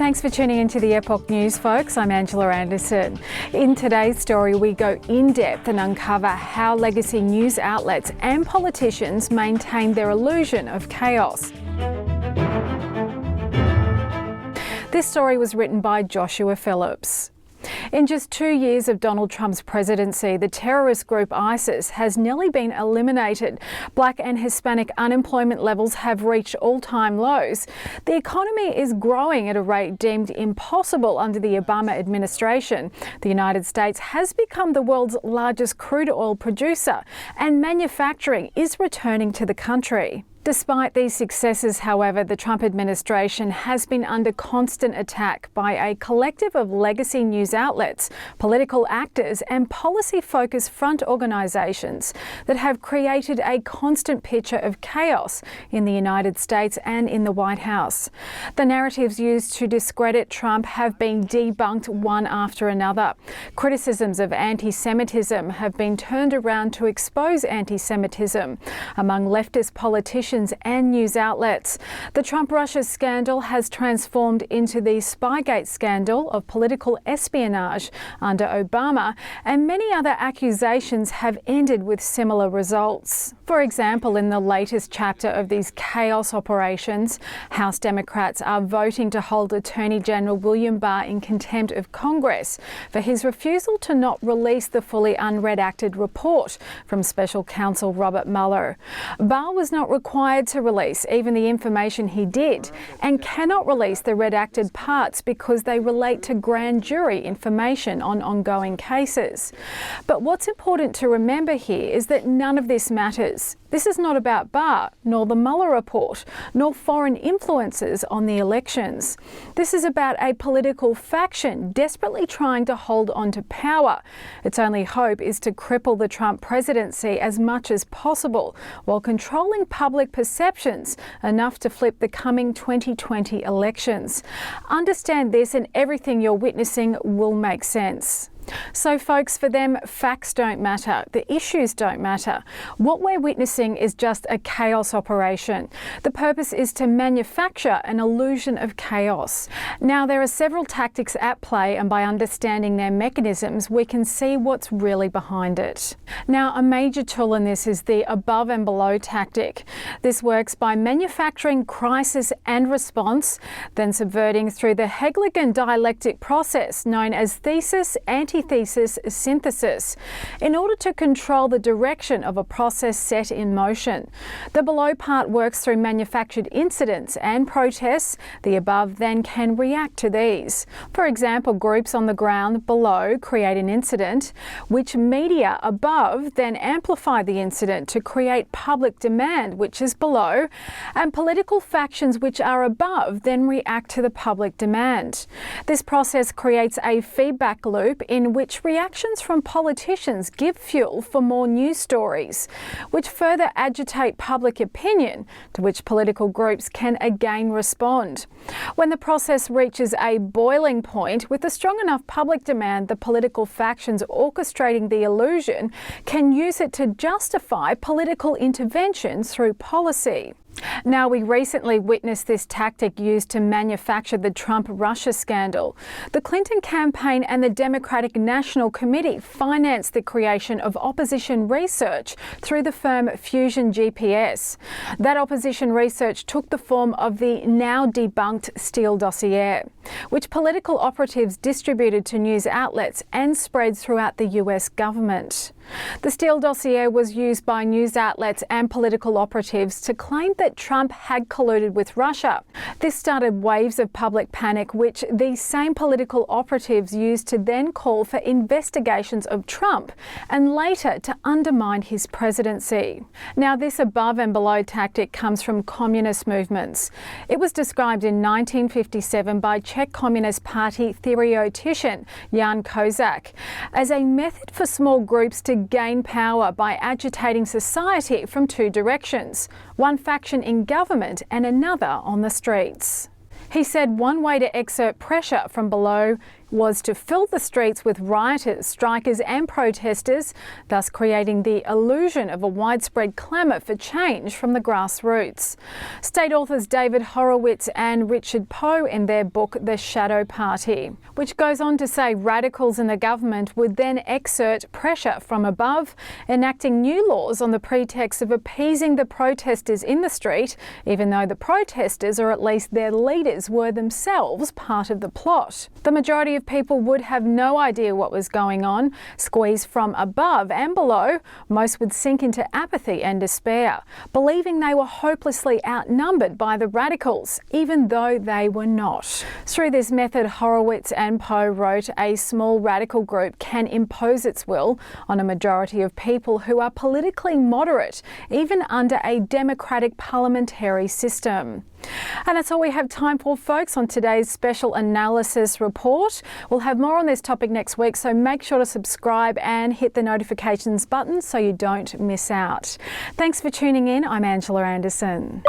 Thanks for tuning into the Epoch News, folks. I'm Angela Anderson. In today's story, we go in-depth and uncover how legacy news outlets and politicians maintain their illusion of chaos. This story was written by Joshua Philipp. In just 2 years of Donald Trump's presidency, the terrorist group ISIS has nearly been eliminated. Black and Hispanic unemployment levels have reached all-time lows. The economy is growing at a rate deemed impossible under the Obama administration. The United States has become the world's largest crude oil producer, and manufacturing is returning to the country. Despite these successes, however, the Trump administration has been under constant attack by a collective of legacy news outlets, political actors and policy-focused front organisations that have created a constant picture of chaos in the United States and in the White House. The narratives used to discredit Trump have been debunked one after another. Criticisms of anti-Semitism have been turned around to expose anti-Semitism among leftist politicians and news outlets. The Trump-Russia scandal has transformed into the Spygate scandal of political espionage under Obama, and many other accusations have ended with similar results. For example, in the latest chapter of these chaos operations, House Democrats are voting to hold Attorney General William Barr in contempt of Congress for his refusal to not release the fully unredacted report from Special Counsel Robert Mueller. Barr was not required to release even the information he did, and cannot release the redacted parts because they relate to grand jury information on ongoing cases. But what's important to remember here is that none of this matters. This is not about Barr, nor the Mueller Report, nor foreign influences on the elections. This is about a political faction desperately trying to hold on to power. Its only hope is to cripple the Trump presidency as much as possible, while controlling public perceptions enough to flip the coming 2020 elections. Understand this and everything you're witnessing will make sense. So folks, for them, facts don't matter. The issues don't matter. What we're witnessing is just a chaos operation. The purpose is to manufacture an illusion of chaos. Now, there are several tactics at play, and by understanding their mechanisms, we can see what's really behind it. Now, a major tool in this is the above and below tactic. This works by manufacturing crisis and response, then subverting through the Hegelian dialectic process known as thesis, Thesis Synthesis, in order to control the direction of a process set in motion. The below part works through manufactured incidents and protests. The above then can react to these. For example, groups on the ground below create an incident, which media above then amplify the incident to create public demand, which is below, and political factions which are above then react to the public demand. This process creates a feedback loop in which reactions from politicians give fuel for more news stories, which further agitate public opinion, to which political groups can again respond. When the process reaches a boiling point with a strong enough public demand, the political factions orchestrating the illusion can use it to justify political intervention through policy. Now, we recently witnessed this tactic used to manufacture the Trump-Russia scandal. The Clinton campaign and the Democratic National Committee financed the creation of opposition research through the firm Fusion GPS. That opposition research took the form of the now debunked Steele dossier, which political operatives distributed to news outlets and spread throughout the US government. The Steele dossier was used by news outlets and political operatives to claim that Trump had colluded with Russia. This started waves of public panic, which these same political operatives used to then call for investigations of Trump and later to undermine his presidency. Now, this above and below tactic comes from communist movements. It was described in 1957 by Czech Communist Party theoretician Jan Kozak as a method for small groups to gain power by agitating society from two directions, one faction in government and another on the streets. He said one way to exert pressure from below was to fill the streets with rioters, strikers and protesters, thus creating the illusion of a widespread clamour for change from the grassroots. State authors David Horowitz and Richard Poe in their book The Shadow Party, which goes on to say radicals in the government would then exert pressure from above, enacting new laws on the pretext of appeasing the protesters in the street, even though the protesters, or at least their leaders, were themselves part of the plot. The majority of people would have no idea what was going on. Squeezed from above and below, most would sink into apathy and despair, believing they were hopelessly outnumbered by the radicals, even though they were not. Through this method, Horowitz and Poe wrote, a small radical group can impose its will on a majority of people who are politically moderate, even under a democratic parliamentary system. And that's all we have time for, folks, on today's special analysis report. We'll have more on this topic next week, so make sure to subscribe and hit the notifications button so you don't miss out. Thanks for tuning in. I'm Angela Anderson.